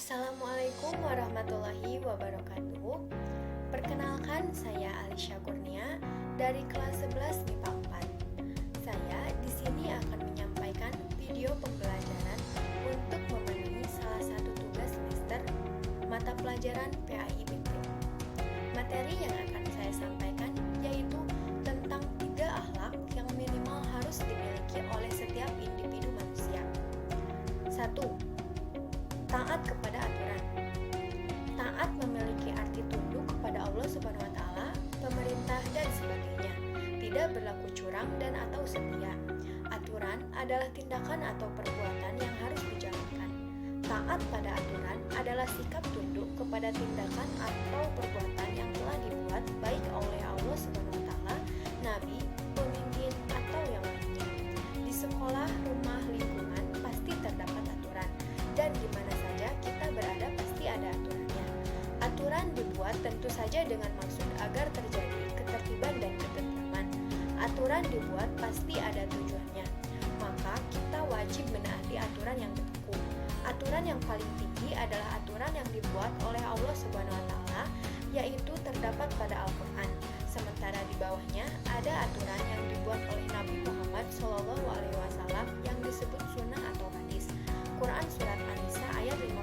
Assalamualaikum warahmatullahi wabarakatuh. Perkenalkan, saya Alisha Kurnia dari kelas 11 MIPA 4. Saya di sini akan menyampaikan video pembelajaran untuk memenuhi salah satu tugas semester mata pelajaran PAIBP. Materi yang akan saya sampaikan yaitu tentang 3 akhlak yang minimal harus dimiliki oleh setiap individu manusia. 1. Taat kepada aturan. Taat memiliki arti tunduk kepada Allah Subhanahu wa taala, pemerintah dan sebagainya. Tidak berlaku curang dan atau setia. Aturan adalah tindakan atau perbuatan yang harus dijalankan. Taat pada aturan adalah sikap tunduk kepada tindakan atau perbuatan yang telah dibuat baik oleh Allah Subhanahu wa taala, nabi, pemimpin atau yang lainnya. Di sekolah, rumah, lingkungan pasti terdapat aturan. Dan di mana saja kita berada pasti ada aturannya. Aturan dibuat tentu saja dengan maksud agar terjadi ketertiban dan ketentraman. Aturan dibuat pasti ada tujuannya. Maka kita wajib menaati aturan yang berlaku. Aturan yang paling tinggi adalah aturan yang dibuat oleh Allah Subhanahu wa taala, yaitu terdapat pada Al-Qur'an. Sementara di bawahnya ada aturan yang dibuat oleh Nabi Muhammad SAW yang disebut sunnah atau hadis. Quran Surat An-Nisa ayat 59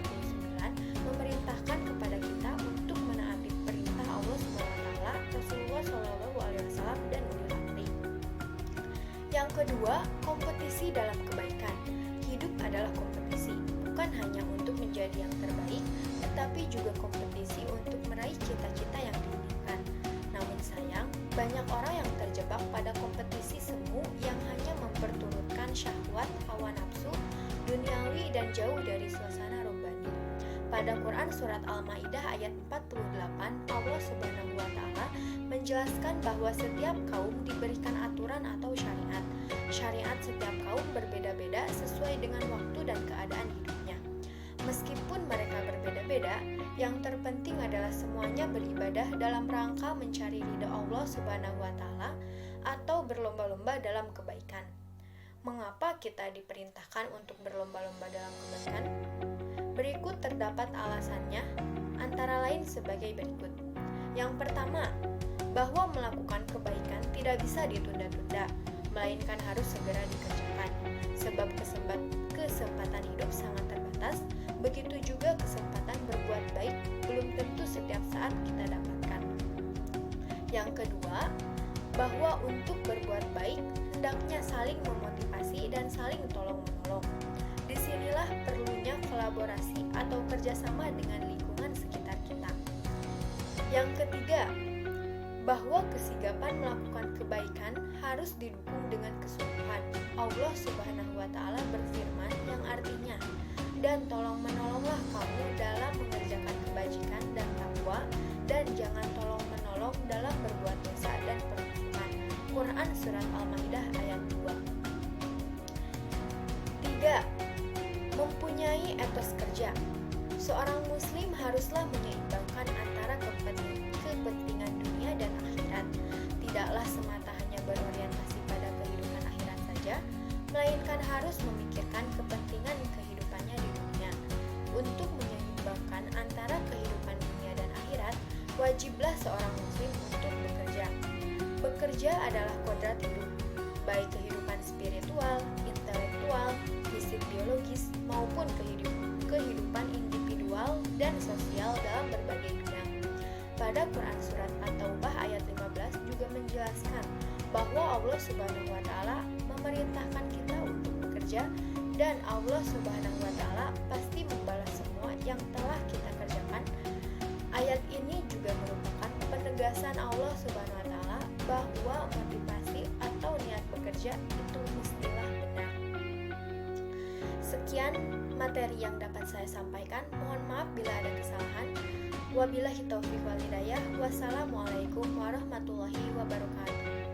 memerintahkan kepada kita untuk menaati perintah Allah SWT, Rasulullah SAW, dan ulil amri. Yang kedua, kompetisi dalam kebaikan. Hidup adalah kompetisi, bukan hanya untuk menjadi yang terbaik, tetapi juga kompetisi untuk meraih cita-cita yang diinginkan. Namun sayang, banyak orang yang terjebak pada kompetisi semu yang hanya memperturutkan syahwat, hawa nafsu, duniawi dan jauh dari suasana robbani. Pada Quran Surat Al-Maidah ayat 48, Allah Subhanahu wa taala menjelaskan bahwa setiap kaum diberikan aturan atau syariat. Syariat setiap kaum berbeda-beda sesuai dengan waktu dan keadaan hidupnya. Meskipun mereka berbeda-beda, yang terpenting adalah semuanya beribadah dalam rangka mencari ridha Allah Subhanahu wa taala atau berlomba-lomba dalam kebaikan. Mengapa kita diperintahkan untuk berlomba-lomba dalam kebaikan? Berikut terdapat alasannya, antara lain sebagai berikut. Yang pertama, bahwa melakukan kebaikan tidak bisa ditunda-tunda, melainkan harus segera dikerjakan. Sebab kesempatan hidup sangat terbatas, begitu juga kesempatan berbuat baik belum tentu setiap saat kita dapatkan. Yang kedua, bahwa untuk berbuat baik hendaknya saling memotivasi dan saling tolong-menolong. Disinilah perlunya kolaborasi atau kerjasama dengan lingkungan sekitar kita. Yang ketiga, bahwa kesigapan melakukan kebaikan harus didukung dengan kesungguhan. Allah Subhanahu wa taala berfirman yang artinya, "Dan tolong-menolonglah kamu dalam mengerjakan kebajikan dan takwa, dan jangan tolong-menolong dalam berbuat dosa dan permusuhan." Quran Surat Al-Maidah ayat 2. 3. Mempunyai etos kerja. Seorang muslim haruslah menyeimbangkan antara kepentingan dunia dan akhirat. Tidaklah semata hanya berorientasi pada kehidupan akhirat saja, melainkan harus memikirkan kepentingan kehidupannya di dunia. Untuk menyeimbangkan antara kehidupan dunia dan akhirat, wajiblah seorang muslim untuk bekerja. Bekerja adalah kodrat hidup, baik kehidupan spiritual, intelektual, fisik biologis, maupun kehidupan individual dan sosial dalam berbagai bidang. Pada Quran Surat At-Taubah ayat 15 juga menjelaskan bahwa Allah Subhanahu wa taala memerintahkan kita untuk bekerja dan Allah Subhanahu wa taala pasti membalas semua yang telah kita kerjakan. Ayat ini juga merupakan penegasan Allah Subhanahu wa taala bahwa motivasi atau niat bekerja itu mestilah benar. Sekian materi yang dapat saya sampaikan. Mohon maaf bila ada kesalahan. Wabillahi taufiq wal hidayah. Wassalamualaikum warahmatullahi wabarakatuh.